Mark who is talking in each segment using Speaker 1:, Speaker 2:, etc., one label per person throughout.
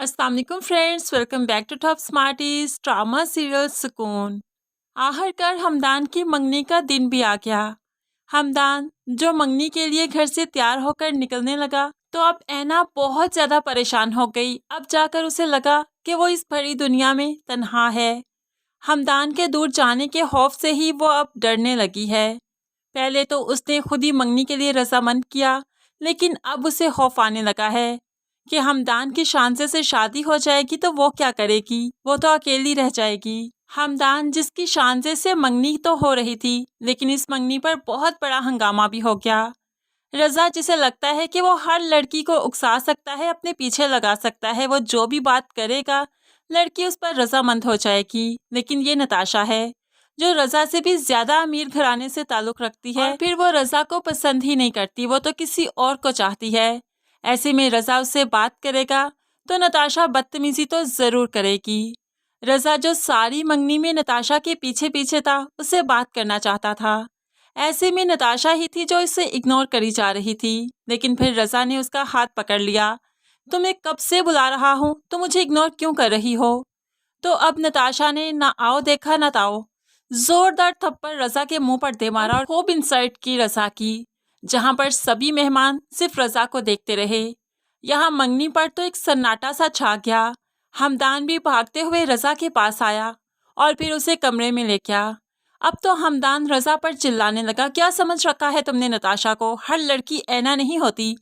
Speaker 1: अस्सलाम वालेकुम friends, welcome back to top Smarties drama serial Sukoon. आखिरकार हमदान की मंगनी का दिन भी आ गया। हमदान जो मंगनी के लिए घर से तैयार होकर निकलने लगा तो अब ऐना बहुत ज्यादा परेशान हो गई। अब जाकर उसे लगा कि वो इस भरी दुनिया में तन्हा है। हमदान के दूर जाने के खौफ से ही वो अब डरने लगी है। पहले तो उसने खुद ही मंगनी के लिए रजामंद किया, लेकिन अब उसे खौफ आने लगा है कि हमदान की शांसे से शादी हो जाएगी तो वो क्या करेगी, वो तो अकेली रह जाएगी। हमदान जिसकी शांसे से मंगनी तो हो रही थी, लेकिन इस मंगनी पर बहुत बड़ा हंगामा भी हो गया। रजा जिसे लगता है कि वो हर लड़की को उकसा सकता है, अपने पीछे लगा सकता है, वो जो भी बात करेगा लड़की उस पर रजामंद हो जाएगी। लेकिन ये नताशा है जो रजा से भी ज्यादा अमीर घराने से ताल्लुक रखती है, और फिर वो रजा को पसंद ही नहीं करती, वो तो किसी और को चाहती है। ऐसे में रजा उससे बात करेगा तो नताशा बदतमीजी तो जरूर करेगी। रजा जो सारी मंगनी में नताशा के पीछे पीछे था, उससे बात करना चाहता था। ऐसे में नताशा ही थी जो इसे इग्नोर करी जा रही थी, लेकिन फिर रजा ने उसका हाथ पकड़ लिया। तुम्हें कब से बुला रहा हूँ, तुम मुझे इग्नोर क्यों कर रही हो? तो अब नताशा ने ना आओ देखा ना ताओ, जोरदार थप्पड़ रजा के मुंह पर दे मारा और खूब इंसल्ट की रजा की, जहां पर सभी मेहमान सिर्फ रजा को देखते रहे। यहाँ मंगनी पर तो एक सन्नाटा सा छा गया। हमदान भी भागते हुए रजा के पास आया और फिर उसे कमरे में ले गया। अब तो हमदान रजा पर चिल्लाने लगा, क्या समझ रखा है तुमने नताशा को? हर लड़की ऐना नहीं होती,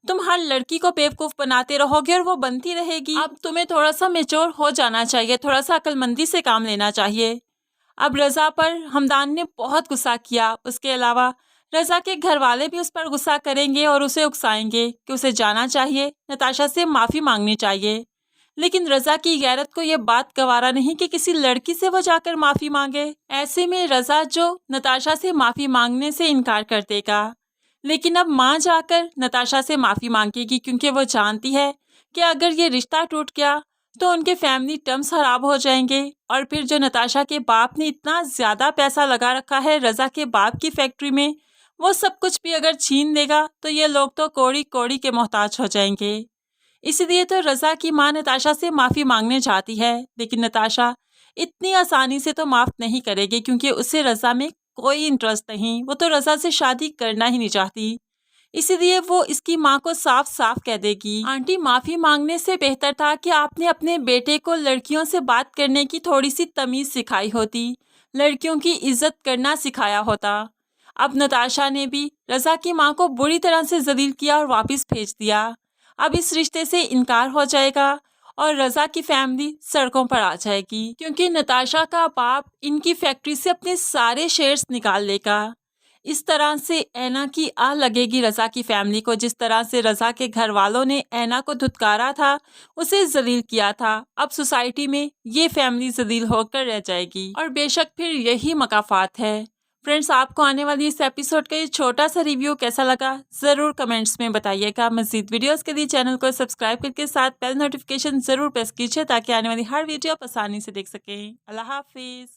Speaker 1: तुम हर लड़की को बेवकूफ बनाते रहोगे और वो बनती रहेगी। अब तुम्हें थोड़ा सा मेच्योर हो जाना चाहिए, थोड़ा सा अक्लमंदी से काम लेना चाहिए। अब रजा पर हमदान ने बहुत गुस्सा किया। उसके अलावा रजा के घर वाले भी उस पर गुस्सा करेंगे और उसे उकसाएंगे कि उसे जाना चाहिए, नताशा से माफी मांगनी चाहिए। लेकिन रजा की गैरत को यह बात गवारा नहीं कि किसी लड़की से वो जाकर माफी मांगे। ऐसे में रजा जो नताशा से माफी मांगने से इनकार कर देगा, लेकिन अब माँ जाकर नताशा से माफी मांगेगी, क्योंकि वो जानती है कि अगर ये रिश्ता टूट गया तो उनके फैमिली टर्म्स खराब हो जाएंगे। और फिर जो नताशा के बाप ने इतना ज्यादा पैसा लगा रखा है रजा के बाप की फैक्ट्री में, वो सब कुछ भी अगर छीन लेगा तो ये लोग तो कौड़ी कौड़ी के मोहताज हो जाएंगे। इसलिए तो रजा की माँ नताशा से माफी मांगने जाती है, लेकिन नताशा इतनी आसानी से तो माफ नहीं करेगी, क्योंकि उसे रजा में कोई इंटरेस्ट नहीं, वो तो रजा से शादी करना ही नहीं चाहती। इसीलिए वो इसकी माँ को साफ साफ कह देगी, आंटी माफी मांगने से बेहतर था कि आपने अपने बेटे को लड़कियों से बात करने की थोड़ी सी तमीज सिखाई होती, लड़कियों की इज्जत करना सिखाया होता। अब नताशा ने भी रजा की माँ को बुरी तरह से जलील किया और वापस भेज दिया। अब इस रिश्ते से इनकार हो जाएगा और रजा की फैमिली सड़कों पर आ जाएगी, क्योंकि नताशा का बाप इनकी फैक्ट्री से अपने सारे शेयर्स निकाल लेगा। इस तरह से ऐना की आह लगेगी रजा की फैमिली को। जिस तरह से रजा के घर वालों ने ऐना को धुतकारा था, उसे जलील किया था, अब सोसाइटी में ये फैमिली जलील होकर रह जाएगी। और बेशक फिर यही मकाफात है। फ्रेंड्स, आपको आने वाली इस एपिसोड का ये छोटा सा रिव्यू कैसा लगा जरूर कमेंट्स में बताइएगा। मज़ीद वीडियोस के लिए चैनल को सब्सक्राइब करके साथ बेल नोटिफिकेशन जरूर प्रेस कीजिए, ताकि आने वाली हर वीडियो आप आसानी से देख सकें। अल्लाह हाफिज।